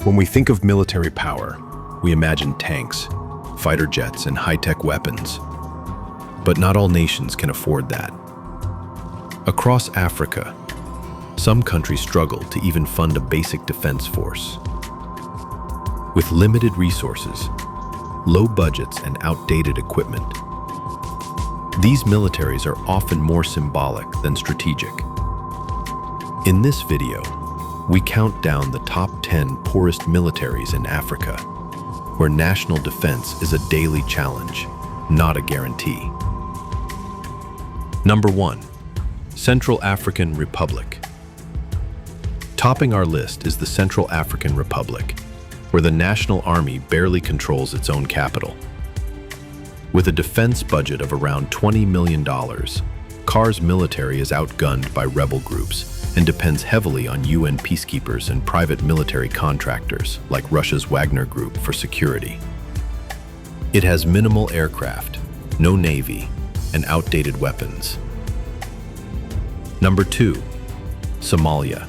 When we think of military power, we imagine tanks, fighter jets, and high-tech weapons. But not all nations can afford that. Across Africa, some countries struggle to even fund a basic defense force. With limited resources, low budgets, and outdated equipment, these militaries are often more symbolic than strategic. In this video, we count down the top 10 poorest militaries in Africa, where national defense is a daily challenge, not a guarantee. Number 1. Central African Republic. Topping our list is the Central African Republic, where the national army barely controls its own capital. With a defense budget of around $20 million, CAR's military is outgunned by rebel groups and depends heavily on UN peacekeepers and private military contractors like Russia's Wagner Group for security. It has minimal aircraft, no navy, and outdated weapons. Number 2. Somalia.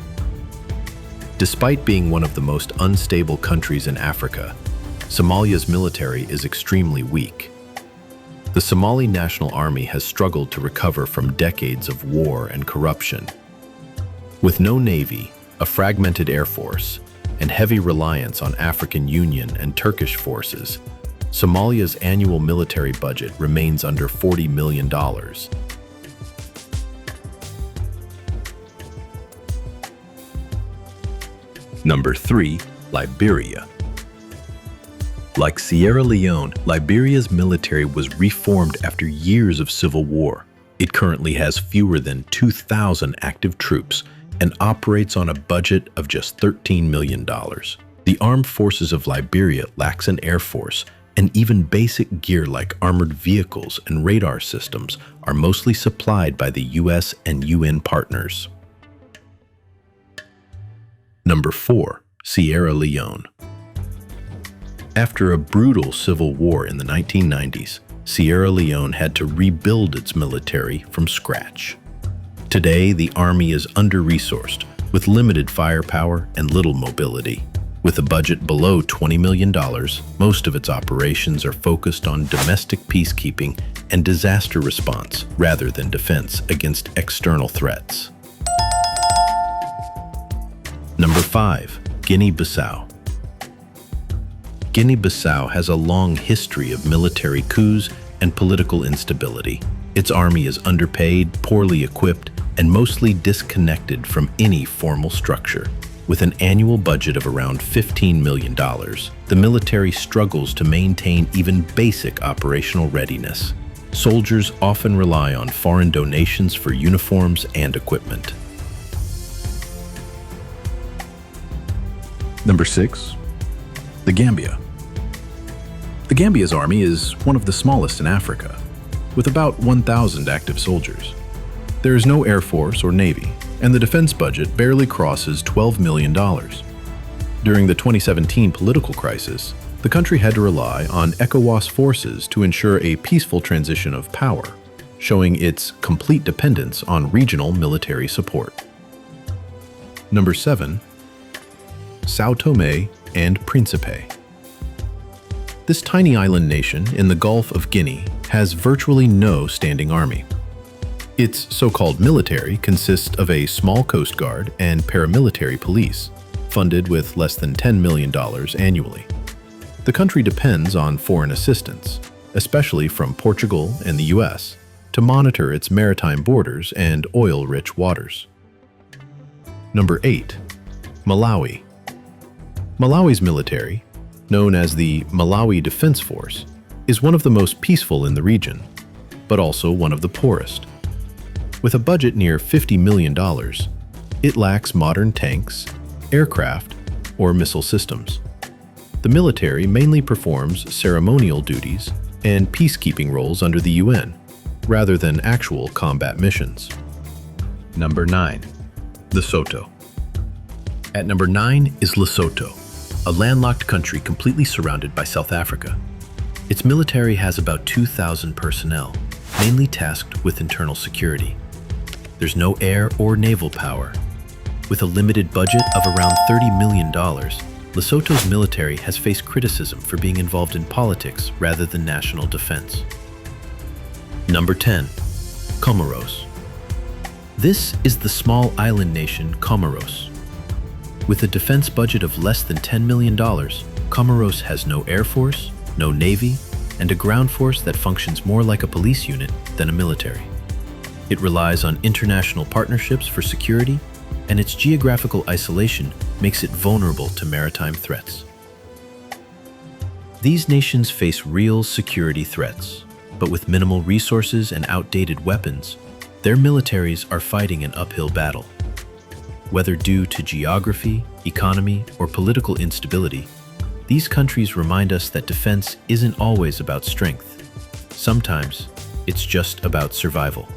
Despite being one of the most unstable countries in Africa, Somalia's military is extremely weak. The Somali National Army has struggled to recover from decades of war and corruption. With no navy, a fragmented air force, and heavy reliance on African Union and Turkish forces, Somalia's annual military budget remains under $40 million. Number 3. Liberia. Like Sierra Leone, Liberia's military was reformed after years of civil war. It currently has fewer than 2,000 active troops and operates on a budget of just $13 million. The armed forces of Liberia lacks an air force, and even basic gear like armored vehicles and radar systems are mostly supplied by the US and UN partners. Number 4. Sierra Leone. After a brutal civil war in the 1990s, Sierra Leone had to rebuild its military from scratch. Today, the army is under-resourced, with limited firepower and little mobility. With a budget below $20 million, most of its operations are focused on domestic peacekeeping and disaster response rather than defense against external threats. Number 5. Guinea-Bissau. Guinea-Bissau has a long history of military coups and political instability. Its army is underpaid, poorly equipped, and mostly disconnected from any formal structure. With an annual budget of around $15 million, the military struggles to maintain even basic operational readiness. Soldiers often rely on foreign donations for uniforms and equipment. Number 6. The Gambia. The Gambia's army is one of the smallest in Africa, with about 1,000 active soldiers. There is no air force or navy, and the defense budget barely crosses $12 million. During the 2017 political crisis, the country had to rely on ECOWAS forces to ensure a peaceful transition of power, showing its complete dependence on regional military support. Number 7. São Tomé and Príncipe. This tiny island nation in the Gulf of Guinea has virtually no standing army. Its so-called military consists of a small coast guard and paramilitary police, funded with less than $10 million annually. The country depends on foreign assistance, especially from Portugal and the US, to monitor its maritime borders and oil-rich waters. Number 8. Malawi. Malawi's military, known as the Malawi Defense Force, is one of the most peaceful in the region, but also one of the poorest. With a budget near $50 million, it lacks modern tanks, aircraft, or missile systems. The military mainly performs ceremonial duties and peacekeeping roles under the UN, rather than actual combat missions. Number 9. Lesotho. At number 9 is Lesotho, a landlocked country completely surrounded by South Africa. Its military has about 2,000 personnel, mainly tasked with internal security. There's no air or naval power. With a limited budget of around $30 million, Lesotho's military has faced criticism for being involved in politics rather than national defense. Number 10. Comoros. This is the small island nation Comoros. With a defense budget of less than $10 million, Comoros has no air force, no navy, and a ground force that functions more like a police unit than a military. It relies on international partnerships for security, and its geographical isolation makes it vulnerable to maritime threats. These nations face real security threats, but with minimal resources and outdated weapons, their militaries are fighting an uphill battle. Whether due to geography, economy, or political instability, these countries remind us that defense isn't always about strength. Sometimes, it's just about survival.